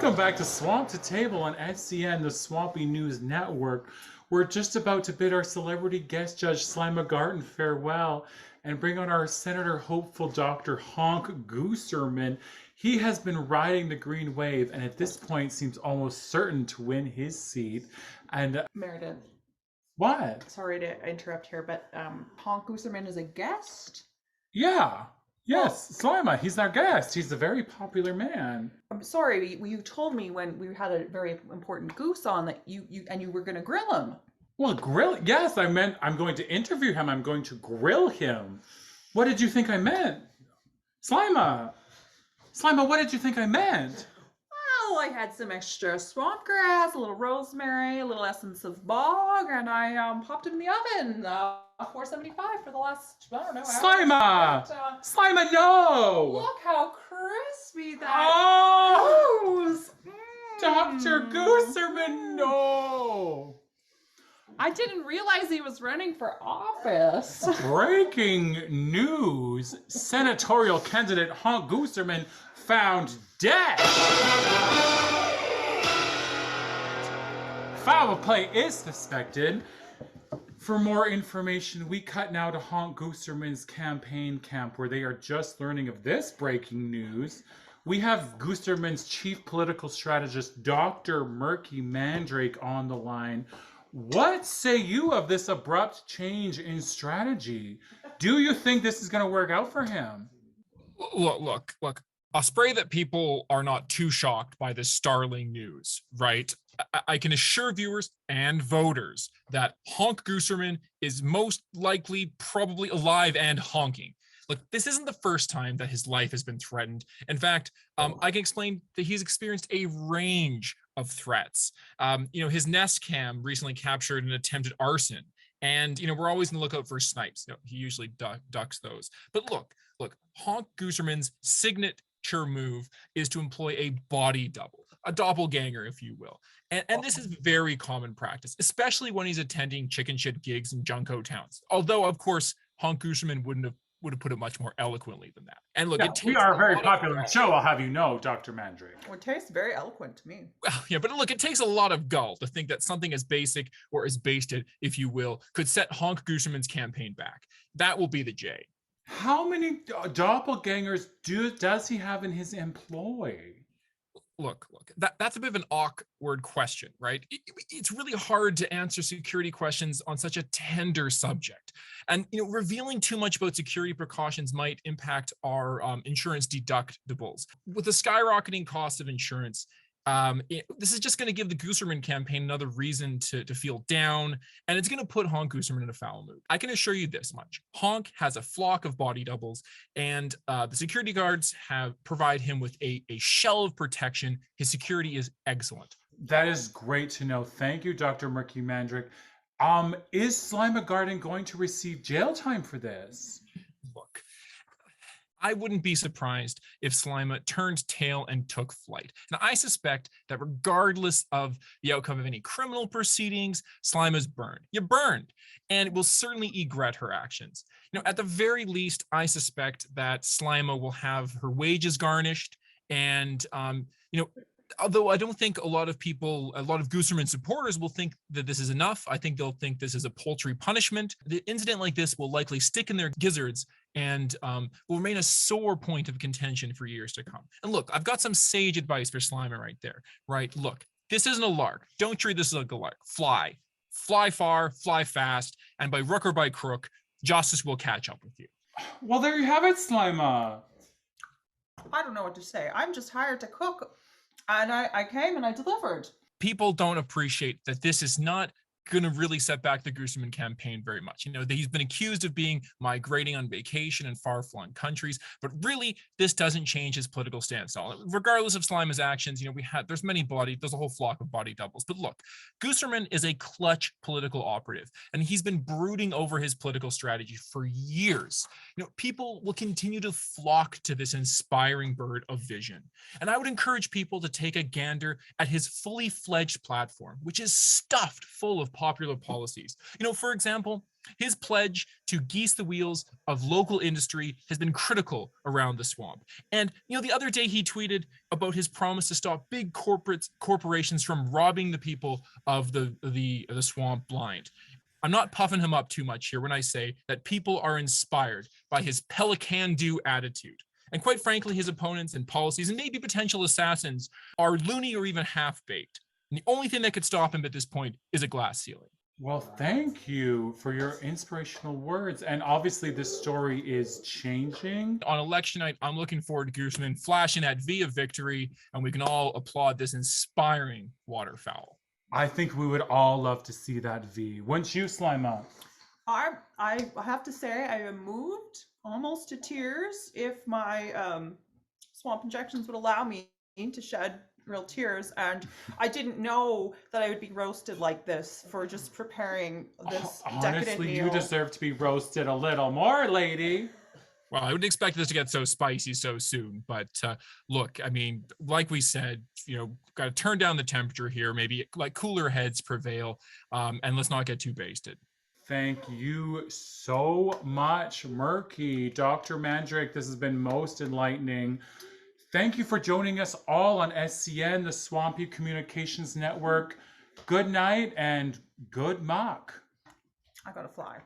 Welcome back to Swamp to Table on SCN, the Swampy News Network. We're just about to bid our celebrity guest judge Slima Garten farewell and bring on our Senator hopeful Dr. Honk Gooserman. He has been riding the green wave and at this point seems almost certain to win his seat. And Meredith, what? sorry to interrupt here, but Honk Gooserman is a guest? Yeah. Yes, Slima, he's our guest. He's a very popular man. I'm sorry, you told me when we had a very important goose on that you were going to grill him. Well, grill? Yes, I meant I'm going to interview him. I'm going to grill him. What did you think I meant? Slima, what did you think I meant? Well, I had some extra swamp grass, a little rosemary, a little essence of bog, and I popped it in the oven, 475 for the last, I don't know. Slima! Slima, no! Look how crispy that goes! Dr. Gooserman, no! I didn't realize he was running for office. Breaking news. Senatorial candidate Honk Gooserman found dead. Foul play is suspected. For more information, we cut now to Honk Gooserman's campaign camp where they are just learning of this breaking news. We have Gooserman's chief political strategist, Dr. Murkey Mandrake, on the line. What say you of this abrupt change in strategy? Do you think this is going to work out for him? Look. I'll spray that people are not too shocked by this startling news, right? I can assure viewers and voters that Honk Gooserman is most likely probably alive and honking. Look, this isn't the first time that his life has been threatened. In fact, I can explain that he's experienced a range of threats. His Nest Cam recently captured an attempted arson. And, we're always on the lookout for snipes. He usually ducks those. But look, Honk Gooserman's signature move is to employ a body double, a doppelganger, if you will. And this is very common practice, especially when he's attending chicken shit gigs in Junko towns. Although, of course, Honk Gooserman would have put it much more eloquently than that. And look, we are a very popular show, I'll have you know, Dr. Mandrake. Well, it tastes very eloquent to me. Well, yeah, but look, it takes a lot of gall to think that something as basic or as basted, if you will, could set Honk Gooserman's campaign back. That will be the J. How many doppelgangers does he have in his employ? Look, that's a bit of an awkward question, right? It's really hard to answer security questions on such a tender subject. And, revealing too much about security precautions might impact our insurance deductibles. With the skyrocketing cost of insurance, this is just going to give the Gooserman campaign another reason to feel down, and it's going to put Honk Gooserman in a foul mood. I can assure you this much. Honk has a flock of body doubles, and the security guards provide him with a shell of protection. His security is excellent. That is great to know. Thank you, Dr. Murkey Mandrake. Is Slima Garden going to receive jail time for this? Look, I wouldn't be surprised if Slima turned tail and took flight. Now, I suspect that regardless of the outcome of any criminal proceedings, Slima's burned. You're burned, and will certainly regret her actions. At the very least, I suspect that Slima will have her wages garnished, and although I don't think a lot of Gooserman supporters will think that this is enough. I think they'll think this is a paltry punishment. The incident like this will likely stick in their gizzards and will remain a sore point of contention for years to come. And look, I've got some sage advice for Slima right there, right? Look, this isn't a lark. Don't treat this like a lark. Fly far, fly fast, and by rook or by crook, justice will catch up with you. Well, there you have it, Slima. I don't know what to say. I'm just hired to cook. And I came and I delivered. People don't appreciate that this is not going to really set back the Gooserman campaign very much. He's been accused of being migrating on vacation in far-flung countries, but really this doesn't change his political stance at all. Regardless of Slima's actions, there's a whole flock of body doubles. But look, Gooserman is a clutch political operative, and he's been brooding over his political strategy for years. People will continue to flock to this inspiring bird of vision. And I would encourage people to take a gander at his fully fledged platform, which is stuffed full of popular policies. For example, His pledge to geese the wheels of local industry has been critical around the swamp. And the other day he tweeted about his promise to stop big corporations from robbing the people of the swamp blind. I'm not puffing him up too much here when I say that people are inspired by his pelican-do attitude. And quite frankly, his opponents and policies and maybe potential assassins are loony or even half-baked. And the only thing that could stop him at this point is a glass ceiling. Well, thank you for your inspirational words. And obviously, this story is changing. On election night, I'm looking forward to Gooserman flashing that V of victory, and we can all applaud this inspiring waterfowl. I think we would all love to see that V. Wouldn't you, Slima? I have to say I am moved almost to tears. If my swamp injections would allow me to shed real tears, and I didn't know that I would be roasted like this for just preparing this decadent Honestly, meal. you deserve to be roasted a little more, lady. Well, I wouldn't expect this to get so spicy so soon, but look, I mean, like we said, got to turn down the temperature here, maybe like cooler heads prevail, and let's not get too basted. Thank you so much, Murkey. Dr. Mandrake, this has been most enlightening. Thank you for joining us all on SCN, the Swampy Communications Network. Good night and good mock. I gotta fly.